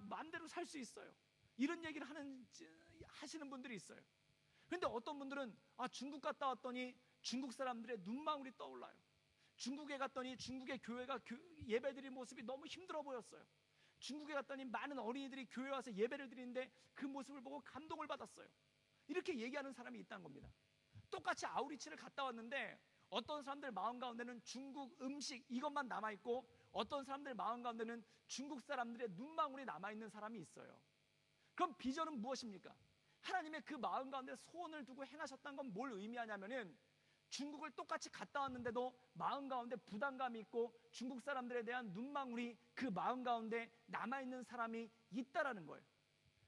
마음대로 살 수 있어요. 이런 얘기를 하시는 분들이 있어요. 그런데 어떤 분들은 중국 갔다 왔더니 중국 사람들의 눈망울이 떠올라요. 중국에 갔더니 중국의 교회가 예배드리는 모습이 너무 힘들어 보였어요. 중국에 갔더니 많은 어린이들이 교회 와서 예배를 드리는데 그 모습을 보고 감동을 받았어요. 이렇게 얘기하는 사람이 있다는 겁니다. 똑같이 아우리치를 갔다 왔는데 어떤 사람들 마음 가운데는 중국 음식 이것만 남아있고, 어떤 사람들 마음 가운데는 중국 사람들의 눈망울이 남아있는 사람이 있어요. 그럼 비전은 무엇입니까? 하나님의 그 마음 가운데 소원을 두고 행하셨다는 건 뭘 의미하냐면은, 중국을 똑같이 갔다 왔는데도 마음 가운데 부담감이 있고 중국 사람들에 대한 눈망울이 그 마음 가운데 남아있는 사람이 있다라는 거예요.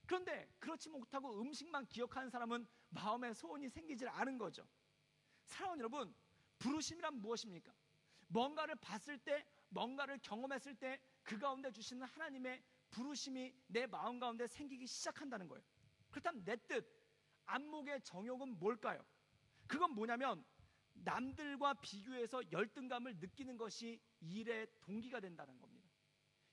그런데 그렇지 못하고 음식만 기억하는 사람은 마음에 소원이 생기질 않은 거죠. 사랑하는 여러분, 부르심이란 무엇입니까? 뭔가를 봤을 때, 뭔가를 경험했을 때 그 가운데 주시는 하나님의 부르심이 내 마음 가운데 생기기 시작한다는 거예요. 그렇다면 내 뜻, 안목의 정욕은 뭘까요? 그건 뭐냐면 남들과 비교해서 열등감을 느끼는 것이 일의 동기가 된다는 겁니다.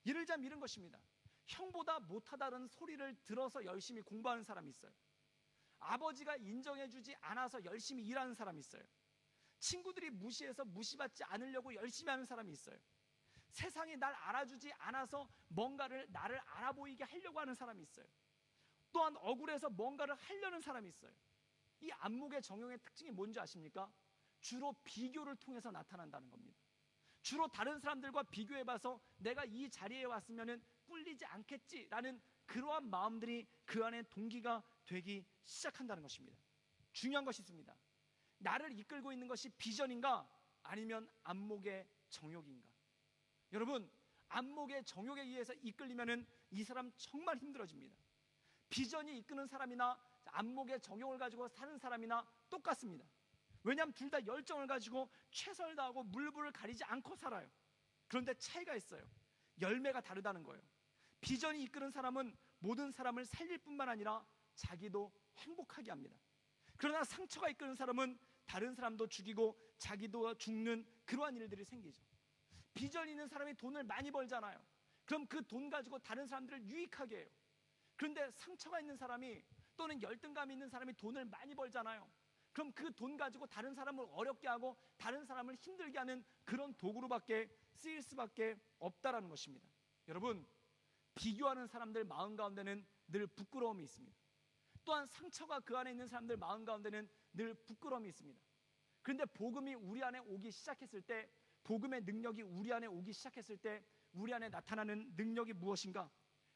예를 들자면 이런 것입니다. 형보다 못하다는 소리를 들어서 열심히 공부하는 사람이 있어요. 아버지가 인정해주지 않아서 열심히 일하는 사람이 있어요. 친구들이 무시해서 무시받지 않으려고 열심히 하는 사람이 있어요. 세상이 날 알아주지 않아서 뭔가를 나를 알아보이게 하려고 하는 사람이 있어요. 또한 억울해서 뭔가를 하려는 사람이 있어요. 이 안목의 정욕의 특징이 뭔지 아십니까? 주로 비교를 통해서 나타난다는 겁니다. 주로 다른 사람들과 비교해봐서 내가 이 자리에 왔으면 꿀리지 않겠지라는 그러한 마음들이 그 안에 동기가 되기 시작한다는 것입니다. 중요한 것이 있습니다. 나를 이끌고 있는 것이 비전인가 아니면 안목의 정욕인가? 여러분, 안목의 정욕에 의해서 이끌리면 이 사람 정말 힘들어집니다. 비전이 이끄는 사람이나 안목의 정욕을 가지고 사는 사람이나 똑같습니다. 왜냐하면 둘 다 열정을 가지고 최선을 다하고 물불을 가리지 않고 살아요. 그런데 차이가 있어요. 열매가 다르다는 거예요. 비전이 이끄는 사람은 모든 사람을 살릴 뿐만 아니라 자기도 행복하게 합니다. 그러나 상처가 이끄는 사람은 다른 사람도 죽이고 자기도 죽는 그러한 일들이 생기죠. 비전 있는 사람이 돈을 많이 벌잖아요. 그럼 그 돈 가지고 다른 사람들을 유익하게 해요. 그런데 상처가 있는 사람이 또는 열등감이 있는 사람이 돈을 많이 벌잖아요. 그럼 그 돈 가지고 다른 사람을 어렵게 하고 다른 사람을 힘들게 하는 그런 도구로밖에 쓰일 수밖에 없다라는 것입니다. 여러분, 비교하는 사람들 마음 가운데는 늘 부끄러움이 있습니다. 또한 상처가 그 안에 있는 사람들 마음 가운데는 늘 부끄러움이 있습니다. 그런데 복음이 우리 안에 오기 시작했을 때, 복음의 능력이 우리 안에 오기 시작했을 때 우리 안에 나타나는 능력이 무엇인가?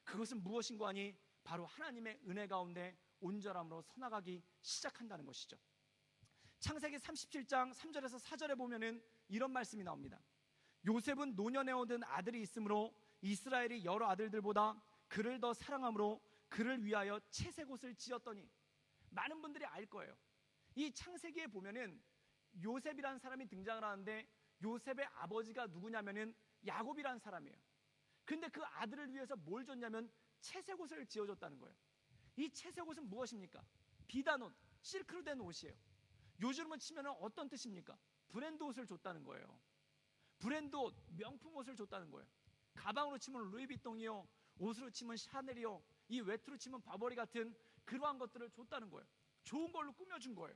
그것은 무엇인가 하니 바로 하나님의 은혜 가운데 온전함으로 서나가기 시작한다는 것이죠. 창세기 37장 3절에서 4절에 보면은 이런 말씀이 나옵니다. 요셉은 노년에 얻은 아들이 있으므로 이스라엘이 여러 아들들보다 그를 더 사랑함으로 그를 위하여 채색옷을 지었더니. 많은 분들이 알 거예요. 이 창세기에 보면은 요셉이라는 사람이 등장을 하는데 요셉의 아버지가 누구냐면은 야곱이라는 사람이에요. 근데 그 아들을 위해서 뭘 줬냐면 채색옷을 지어줬다는 거예요. 이 채색옷은 무엇입니까? 비단 옷, 실크로 된 옷이에요. 요즘으로 치면 어떤 뜻입니까? 브랜드 옷을 줬다는 거예요. 브랜드 옷, 명품 옷을 줬다는 거예요. 가방으로 치면 루이비통이요, 옷으로 치면 샤넬이요, 이 외투로 치면 바버리 같은 그러한 것들을 줬다는 거예요. 좋은 걸로 꾸며준 거예요.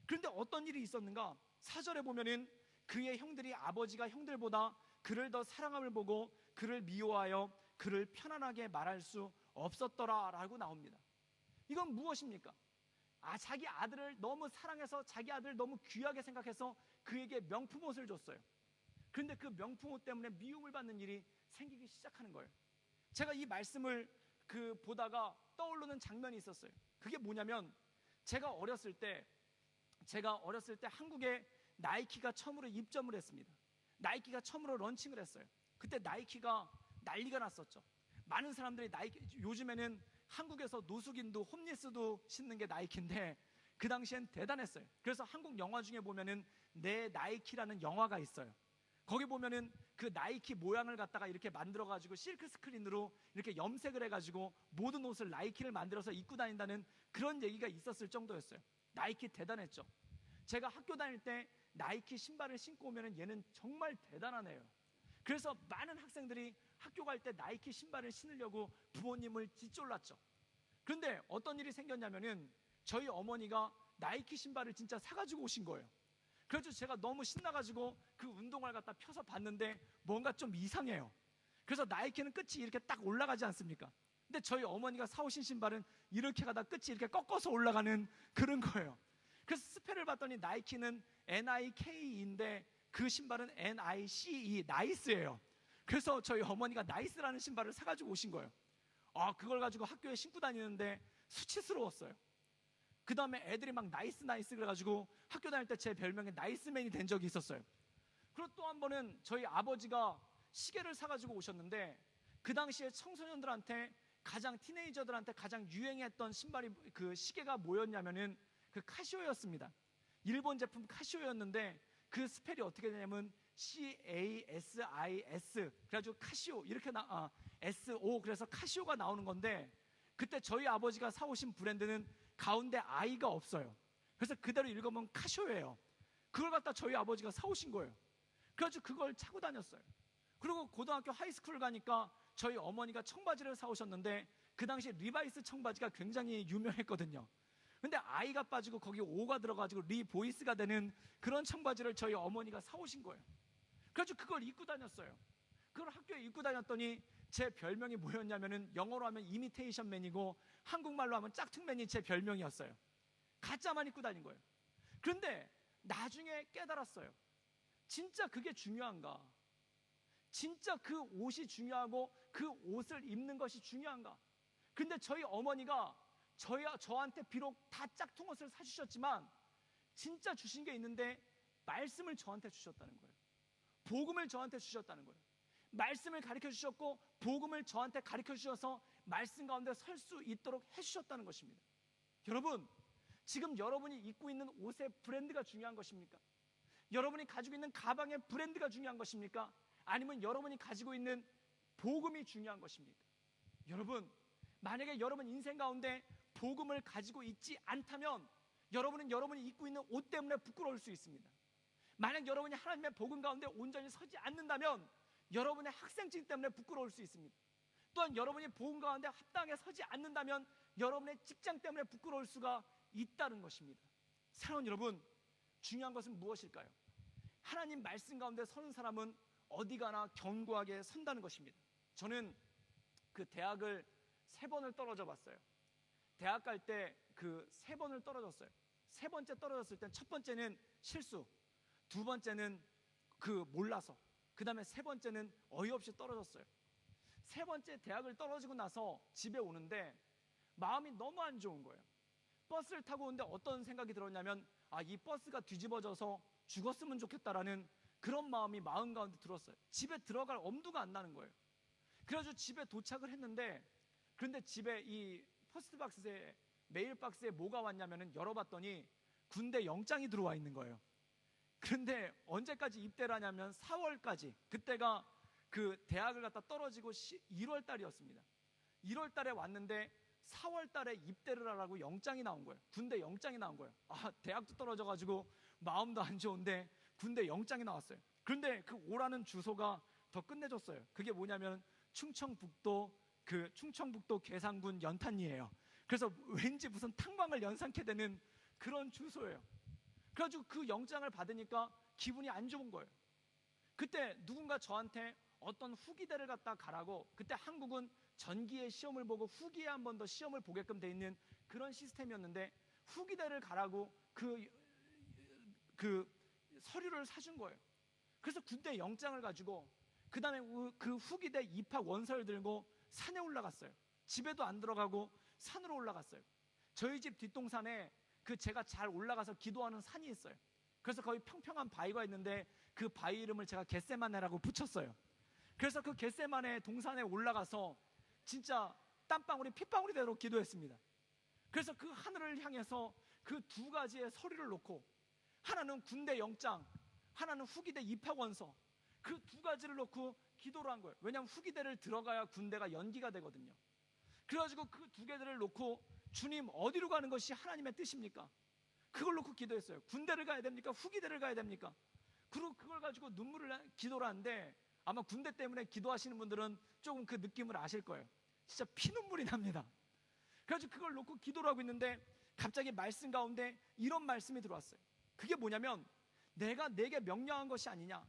그런데 어떤 일이 있었는가? 4절에 보면은 그의 형들이 아버지가 형들보다 그를 더 사랑함을 보고 그를 미워하여 그를 편안하게 말할 수 없었더라 라고 나옵니다. 이건 무엇입니까? 자기 아들을 너무 사랑해서 자기 아들을 너무 귀하게 생각해서 그에게 명품 옷을 줬어요. 그런데 그 명품 옷 때문에 미움을 받는 일이 생기기 시작하는 거예요. 제가 이 말씀을 보다가 떠오르는 장면이 있었어요. 그게 뭐냐면 제가 어렸을 때 한국에 나이키가 처음으로 입점을 했습니다. 나이키가 처음으로 런칭을 했어요. 그때 나이키가 난리가 났었죠. 많은 사람들이 요즘에는 한국에서 노숙인도 홈리스도 신는 게 나이키인데 그 당시엔 대단했어요. 그래서 한국 영화 중에 보면은 내 나이키라는 영화가 있어요. 거기 보면은 그 나이키 모양을 갖다가 이렇게 만들어가지고 실크 스크린으로 이렇게 염색을 해가지고 모든 옷을 나이키를 만들어서 입고 다닌다는 그런 얘기가 있었을 정도였어요. 나이키 대단했죠. 제가 학교 다닐 때 나이키 신발을 신고 오면은 얘는 정말 대단하네요. 그래서 많은 학생들이 학교 갈 때 나이키 신발을 신으려고 부모님을 짓졸랐죠. 그런데 어떤 일이 생겼냐면은 저희 어머니가 나이키 신발을 진짜 사가지고 오신 거예요. 그래서 제가 너무 신나가지고 그 운동화를 갖다 펴서 봤는데 뭔가 좀 이상해요. 그래서 나이키는 끝이 이렇게 딱 올라가지 않습니까? 근데 저희 어머니가 사오신 신발은 이렇게 가다 끝이 이렇게 꺾어서 올라가는 그런 거예요. 그래서 스펠을 봤더니 나이키는 NIKE인데 그 신발은 NICE, 나이스예요. 그래서 저희 어머니가 나이스라는 신발을 사가지고 오신 거예요. 그걸 가지고 학교에 신고 다니는데 수치스러웠어요. 그 다음에 애들이 막 나이스 그래가지고 학교 다닐 때 제 별명이 나이스맨이 된 적이 있었어요. 그리고 또 한 번은 저희 아버지가 시계를 사가지고 오셨는데 그 당시에 청소년들한테 티네이저들한테 가장 유행했던 신발이 그 시계가 뭐였냐면은 그 카시오였습니다. 일본 제품 카시오였는데 그 스펠이 어떻게 되냐면 CASIS, 그래가지고 카시오 이렇게 SO, 그래서 카시오가 나오는 건데 그때 저희 아버지가 사오신 브랜드는 가운데 I가 없어요. 그래서 그대로 읽으면 카시오예요. 그걸 갖다 저희 아버지가 사오신 거예요. 그래가지고 그걸 차고 다녔어요. 그리고 고등학교 하이스쿨을 가니까 저희 어머니가 청바지를 사오셨는데 그 당시 리바이스 청바지가 굉장히 유명했거든요. 근데 I가 빠지고 거기 O가 들어가지고 리보이스가 되는 그런 청바지를 저희 어머니가 사오신 거예요. 그래가지고 그걸 입고 다녔어요. 그걸 학교에 입고 다녔더니 제 별명이 뭐였냐면은 영어로 하면 이미테이션 맨이고 한국말로 하면 짝퉁맨이 제 별명이었어요. 가짜만 입고 다닌 거예요. 그런데 나중에 깨달았어요. 진짜 그게 중요한가? 진짜 그 옷이 중요하고 그 옷을 입는 것이 중요한가? 근데 저희 어머니가 저한테 비록 다 짝퉁 옷을 사주셨지만 진짜 주신 게 있는데 말씀을 저한테 주셨다는 거예요. 복음을 저한테 주셨다는 거예요. 말씀을 가르쳐 주셨고 복음을 저한테 가르쳐 주셔서 말씀 가운데 설 수 있도록 해주셨다는 것입니다. 여러분, 지금 여러분이 입고 있는 옷의 브랜드가 중요한 것입니까? 여러분이 가지고 있는 가방의 브랜드가 중요한 것입니까? 아니면 여러분이 가지고 있는 복음이 중요한 것입니까? 여러분, 만약에 여러분 인생 가운데 복음을 가지고 있지 않다면 여러분은 여러분이 입고 있는 옷 때문에 부끄러울 수 있습니다. 만약 여러분이 하나님의 복음 가운데 온전히 서지 않는다면 여러분의 학생증 때문에 부끄러울 수 있습니다. 또한 여러분이 복음 가운데 합당하게 서지 않는다면 여러분의 직장 때문에 부끄러울 수가 있다는 것입니다. 사랑하는 여러분, 중요한 것은 무엇일까요? 하나님 말씀 가운데 서는 사람은 어디 가나 견고하게 선다는 것입니다. 저는 그 대학을 3번을 떨어져 봤어요. 대학 갈 때 그 3번을 떨어졌어요. 3번째 떨어졌을 땐 첫 번째는 실수, 두 번째는 몰라서, 그 다음에 3번째는 어이없이 떨어졌어요. 3번째 대학을 떨어지고 나서 집에 오는데 마음이 너무 안 좋은 거예요. 버스를 타고 오는데 어떤 생각이 들었냐면 이 버스가 뒤집어져서 죽었으면 좋겠다라는 그런 마음 가운데 들었어요. 집에 들어갈 엄두가 안 나는 거예요. 그래가지고 집에 도착을 했는데 그런데 집에 이 포스트 박스에 메일 박스에 뭐가 왔냐면은 열어봤더니 군대 영장이 들어와 있는 거예요. 그런데 언제까지 입대를 하냐면 4월까지, 그때가 그 대학을 갖다 떨어지고 1월 달이었습니다. 1월 달에 왔는데 4월 달에 입대를 하라고 영장이 나온 거예요. 군대 영장이 나온 거예요. 대학도 떨어져가지고 마음도 안 좋은데 군대 영장이 나왔어요. 그런데 그 오라는 주소가 더 끝내줬어요. 그게 뭐냐면 충청북도 괴산군 연탄리예요. 그래서 왠지 무슨 탕방을 연상케 되는 그런 주소예요. 그래가지고 그 영장을 받으니까 기분이 안 좋은 거예요. 그때 누군가 저한테 어떤 후기대를 갖다 가라고, 그때 한국은 전기에 시험을 보고 후기에 한 번 더 시험을 보게끔 돼 있는 그런 시스템이었는데 후기대를 가라고 그 서류를 사준 거예요. 그래서 군대 영장을 가지고 그 다음에 그 후기대 입학 원서를 들고 산에 올라갔어요. 집에도 안 들어가고 산으로 올라갔어요. 저희 집 뒷동산에 제가 잘 올라가서 기도하는 산이 있어요. 그래서 거기 평평한 바위가 있는데 그 바위 이름을 제가 겟세마네라고 붙였어요. 그래서 그 겟세마네 동산에 올라가서 진짜 땀방울이 핏방울이 되도록 기도했습니다. 그래서 그 하늘을 향해서 그 두 가지의 서류를 놓고, 하나는 군대 영장, 하나는 후기대 입학원서, 그 두 가지를 놓고 기도를 한 거예요. 왜냐하면 후기대를 들어가야 군대가 연기가 되거든요. 그래가지고 그 두 개들을 놓고, 주님 어디로 가는 것이 하나님의 뜻입니까? 그걸 놓고 기도했어요. 군대를 가야 됩니까? 후기대를 가야 됩니까? 그리고 그걸 가지고 기도를 하는데, 아마 군대 때문에 기도하시는 분들은 조금 그 느낌을 아실 거예요. 진짜 피눈물이 납니다. 그래서 그걸 놓고 기도를 하고 있는데 갑자기 말씀 가운데 이런 말씀이 들어왔어요. 그게 뭐냐면, 내가 내게 명령한 것이 아니냐,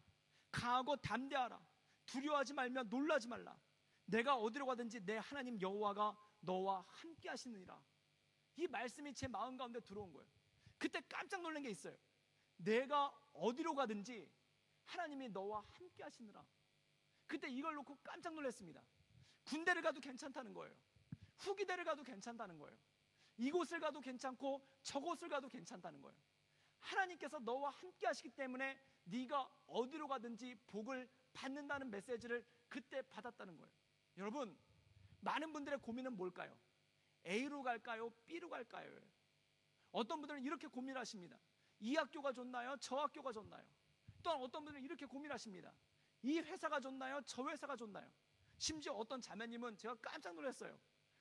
강하고 담대하라, 두려워하지 말며 놀라지 말라, 내가 어디로 가든지 내 하나님 여호와가 너와 함께 하시느니라. 이 말씀이 제 마음 가운데 들어온 거예요. 그때 깜짝 놀란 게 있어요. 내가 어디로 가든지 하나님이 너와 함께 하시느라. 그때 이걸 놓고 깜짝 놀랐습니다. 군대를 가도 괜찮다는 거예요. 후기대를 가도 괜찮다는 거예요. 이곳을 가도 괜찮고 저곳을 가도 괜찮다는 거예요. 하나님께서 너와 함께 하시기 때문에 네가 어디로 가든지 복을 받는다는 메시지를 그때 받았다는 거예요. 여러분, 많은 분들의 고민은 뭘까요? A로 갈까요? B로 갈까요? 어떤 분들은 이렇게 고민하십니다. 이 학교가 좋나요? 저 학교가 좋나요? 또한 어떤 분들은 이렇게 고민하십니다. 이 회사가 좋나요? 저 회사가 좋나요? 심지어 어떤 자매님은 제가 깜짝 놀랐어요.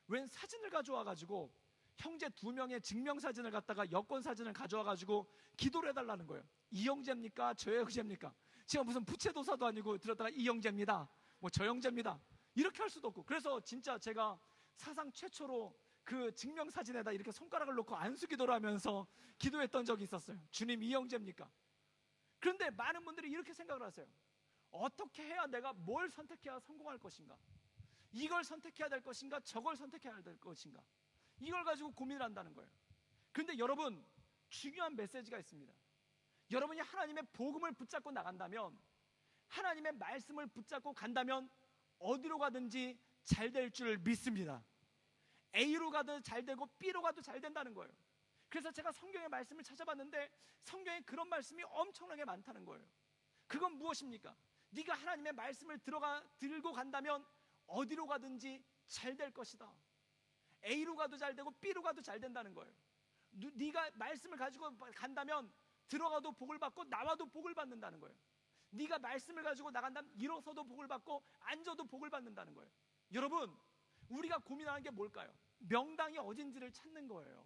웬 사진을 가져와가지고 형제 2명의 증명사진을 갖다가 여권사진을 가져와가지고 기도를 해달라는 거예요. 이 형제입니까? 저 형제입니까? 제가 무슨 부채도사도 아니고 들었다가 이 형제입니다, 뭐 저 형제입니다, 이렇게 할 수도 없고. 그래서 진짜 제가 사상 최초로 그 증명사진에다 이렇게 손가락을 놓고 안수기도를 하면서 기도했던 적이 있었어요. 주님, 이 형제입니까? 그런데 많은 분들이 이렇게 생각을 하세요. 어떻게 해야 내가 뭘 선택해야 성공할 것인가? 이걸 선택해야 될 것인가? 저걸 선택해야 될 것인가? 이걸 가지고 고민을 한다는 거예요. 그런데 여러분, 중요한 메시지가 있습니다. 여러분이 하나님의 복음을 붙잡고 나간다면, 하나님의 말씀을 붙잡고 간다면 어디로 가든지 잘 될 줄 믿습니다. A로 가도 잘 되고 B로 가도 잘 된다는 거예요. 그래서 제가 성경의 말씀을 찾아봤는데 성경에 그런 말씀이 엄청나게 많다는 거예요. 그건 무엇입니까? 네가 하나님의 말씀을 들고 간다면 어디로 가든지 잘 될 것이다. A로 가도 잘 되고 B로 가도 잘 된다는 거예요. 네가 말씀을 가지고 간다면 들어가도 복을 받고 나와도 복을 받는다는 거예요. 네가 말씀을 가지고 나간다면 일어서도 복을 받고 앉아도 복을 받는다는 거예요. 여러분, 우리가 고민하는 게 뭘까요? 명당이 어딘지를 찾는 거예요.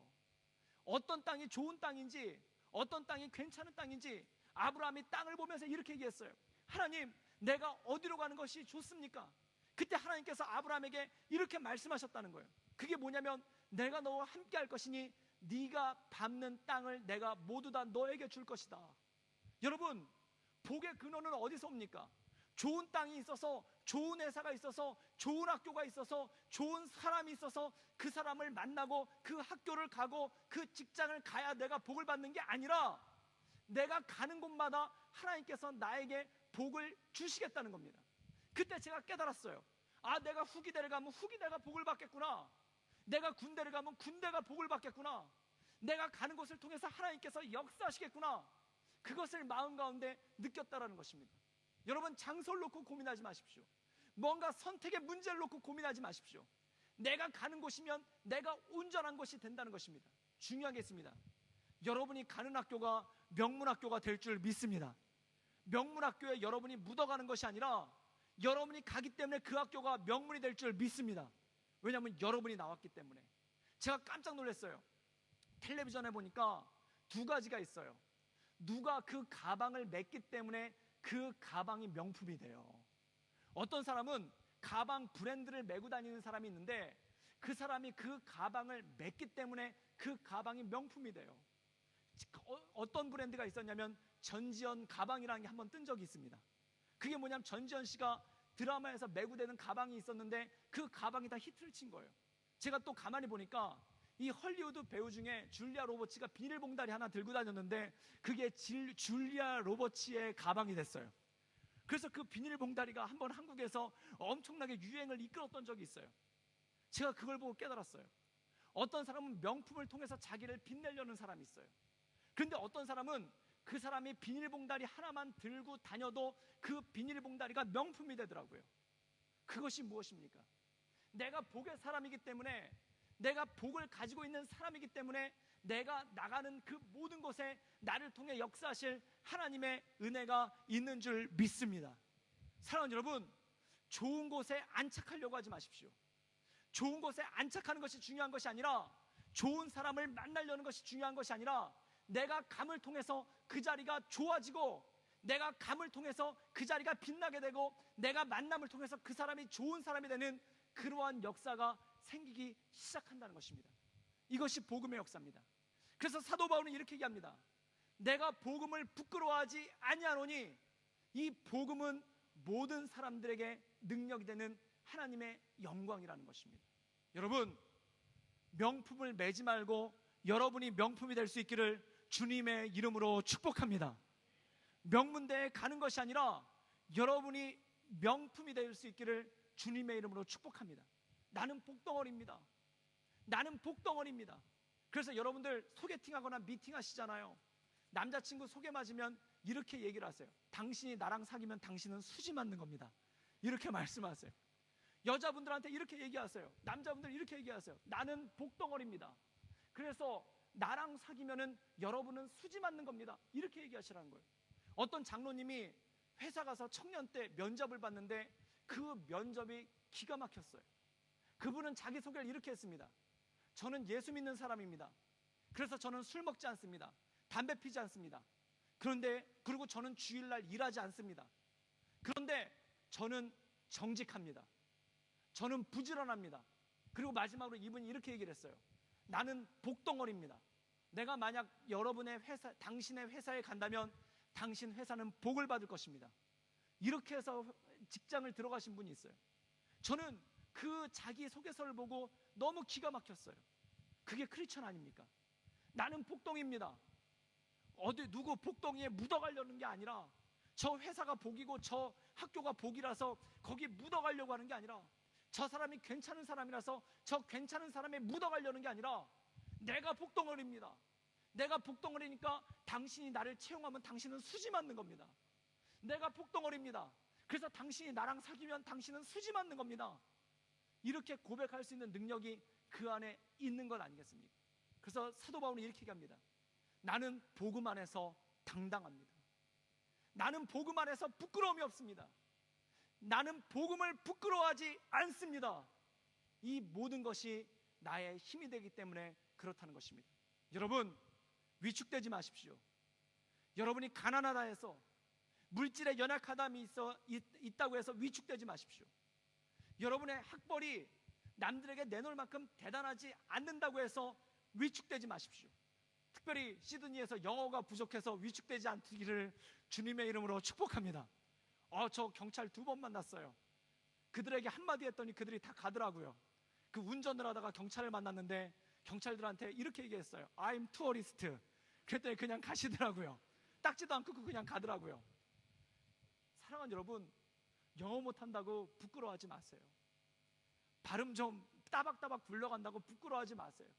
어떤 땅이 좋은 땅인지, 어떤 땅이 괜찮은 땅인지. 아브라함이 땅을 보면서 이렇게 얘기했어요. 하나님, 내가 어디로 가는 것이 좋습니까? 그때 하나님께서 아브라함에게 이렇게 말씀하셨다는 거예요. 그게 뭐냐면, 내가 너와 함께 할 것이니 네가 밟는 땅을 내가 모두 다 너에게 줄 것이다. 여러분, 복의 근원은 어디서 옵니까? 좋은 땅이 있어서, 좋은 회사가 있어서, 좋은 학교가 있어서, 좋은 사람이 있어서 그 사람을 만나고 그 학교를 가고 그 직장을 가야 내가 복을 받는 게 아니라, 내가 가는 곳마다 하나님께서 나에게 복을 주시겠다는 겁니다. 그때 제가 깨달았어요. 아, 내가 후기대를 가면 후기대가 복을 받겠구나. 내가 군대를 가면 군대가 복을 받겠구나. 내가 가는 곳을 통해서 하나님께서 역사하시겠구나. 그것을 마음 가운데 느꼈다라는 것입니다. 여러분, 장소를 놓고 고민하지 마십시오. 뭔가 선택의 문제를 놓고 고민하지 마십시오. 내가 가는 곳이면 내가 온전한 것이 된다는 것입니다. 중요한 게 있습니다. 여러분이 가는 학교가 명문학교가 될 줄 믿습니다. 명문학교에 여러분이 묻어가는 것이 아니라 여러분이 가기 때문에 그 학교가 명문이 될 줄 믿습니다. 왜냐하면 여러분이 나왔기 때문에. 제가 깜짝 놀랐어요. 텔레비전에 보니까 두 가지가 있어요. 누가 그 가방을 맸기 때문에 그 가방이 명품이 돼요. 어떤 사람은 가방 브랜드를 메고 다니는 사람이 있는데 그 사람이 그 가방을 맸기 때문에 그 가방이 명품이 돼요. 어떤 브랜드가 있었냐면 전지현 가방이라는 게 한번 뜬 적이 있습니다. 그게 뭐냐면 전지현 씨가 드라마에서 메고 다니는 가방이 있었는데 그 가방이 다 히트를 친 거예요. 제가 또 가만히 보니까 이 헐리우드 배우 중에 줄리아 로버츠가 비닐봉다리 하나 들고 다녔는데 그게 줄리아 로버츠의 가방이 됐어요. 그래서 그 비닐봉다리가 한번 한국에서 엄청나게 유행을 이끌었던 적이 있어요. 제가 그걸 보고 깨달았어요. 어떤 사람은 명품을 통해서 자기를 빛내려는 사람이 있어요. 그런데 어떤 사람은 그 사람이 비닐봉다리 하나만 들고 다녀도 그 비닐봉다리가 명품이 되더라고요. 그것이 무엇입니까? 내가 복의 사람이기 때문에, 내가 복을 가지고 있는 사람이기 때문에 내가 나가는 그 모든 곳에 나를 통해 역사하실 하나님의 은혜가 있는 줄 믿습니다. 사랑하는 여러분, 좋은 곳에 안착하려고 하지 마십시오. 좋은 곳에 안착하는 것이 중요한 것이 아니라, 좋은 사람을 만나려는 것이 중요한 것이 아니라, 내가 감을 통해서 그 자리가 좋아지고, 내가 감을 통해서 그 자리가 빛나게 되고, 내가 만남을 통해서 그 사람이 좋은 사람이 되는 그러한 역사가 생기기 시작한다는 것입니다. 이것이 복음의 역사입니다. 그래서 사도 바울은 이렇게 얘기합니다. 내가 복음을 부끄러워하지 아니하노니 이 복음은 모든 사람들에게 능력이 되는 하나님의 영광이라는 것입니다. 여러분, 명품을 매지 말고 여러분이 명품이 될 수 있기를 주님의 이름으로 축복합니다. 명문대에 가는 것이 아니라 여러분이 명품이 될 수 있기를 주님의 이름으로 축복합니다. 나는 복덩어리입니다. 나는 복덩어리입니다. 그래서 여러분들 소개팅하거나 미팅하시잖아요. 남자친구 소개 맞으면 이렇게 얘기를 하세요. 당신이 나랑 사귀면 당신은 수지 맞는 겁니다. 이렇게 말씀하세요. 여자분들한테 이렇게 얘기하세요. 남자분들 이렇게 얘기하세요. 나는 복덩어리입니다. 그래서 나랑 사귀면은 여러분은 수지 맞는 겁니다. 이렇게 얘기하시라는 거예요. 어떤 장로님이 회사 가서 청년 때 면접을 봤는데 그 면접이 기가 막혔어요. 그분은 자기소개를 이렇게 했습니다. 저는 예수 믿는 사람입니다. 그래서 저는 술 먹지 않습니다. 담배 피지 않습니다. 그리고 저는 주일날 일하지 않습니다. 그런데 저는 정직합니다. 저는 부지런합니다. 그리고 마지막으로 이분이 이렇게 얘기를 했어요. 나는 복덩어리입니다. 내가 만약 당신의 회사에 간다면 당신 회사는 복을 받을 것입니다. 이렇게 해서 직장을 들어가신 분이 있어요. 저는 그 자기 소개서를 보고 너무 기가 막혔어요. 그게 크리스천 아닙니까? 나는 복덩이입니다. 어디 누구 복덩이에 묻어가려는 게 아니라, 저 회사가 복이고 저 학교가 복이라서 거기 묻어가려고 하는 게 아니라, 저 사람이 괜찮은 사람이라서 저 괜찮은 사람에 묻어가려는 게 아니라, 내가 복덩어리입니다. 내가 복덩어리니까 당신이 나를 채용하면 당신은 수지 맞는 겁니다. 내가 복덩어리입니다. 그래서 당신이 나랑 사귀면 당신은 수지 맞는 겁니다. 이렇게 고백할 수 있는 능력이 그 안에 있는 것 아니겠습니까? 그래서 사도 바울은 이렇게 얘기합니다. 나는 복음 안에서 당당합니다. 나는 복음 안에서 부끄러움이 없습니다. 나는 복음을 부끄러워하지 않습니다. 이 모든 것이 나의 힘이 되기 때문에 그렇다는 것입니다. 여러분, 위축되지 마십시오. 여러분이 가난하다 해서, 물질에 연약하담이 있다고 해서 위축되지 마십시오. 여러분의 학벌이 남들에게 내놓을 만큼 대단하지 않는다고 해서 위축되지 마십시오. 특별히 시드니에서 영어가 부족해서 위축되지 않기를 주님의 이름으로 축복합니다. 저 경찰 2번 만났어요. 그들에게 한마디 했더니 그들이 다 가더라고요. 그 운전을 하다가 경찰을 만났는데 경찰들한테 이렇게 얘기했어요. I'm tourist. 그랬더니 그냥 가시더라고요. 닦지도 않고 그냥 가더라고요. 사랑하는 여러분, 영어 못한다고 부끄러워하지 마세요. 발음 좀 따박따박 굴러간다고 부끄러워하지 마세요.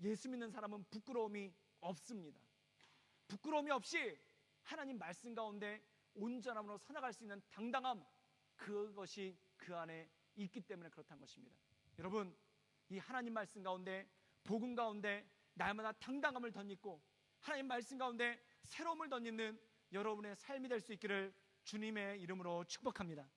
예수 믿는 사람은 부끄러움이 없습니다. 부끄러움이 없이 하나님 말씀 가운데 온전함으로 살아갈 수 있는 당당함, 그것이 그 안에 있기 때문에 그렇다는 것입니다. 여러분, 이 하나님 말씀 가운데, 복음 가운데 날마다 당당함을 덧입고 하나님 말씀 가운데 새로움을 덧입는 여러분의 삶이 될 수 있기를 주님의 이름으로 축복합니다.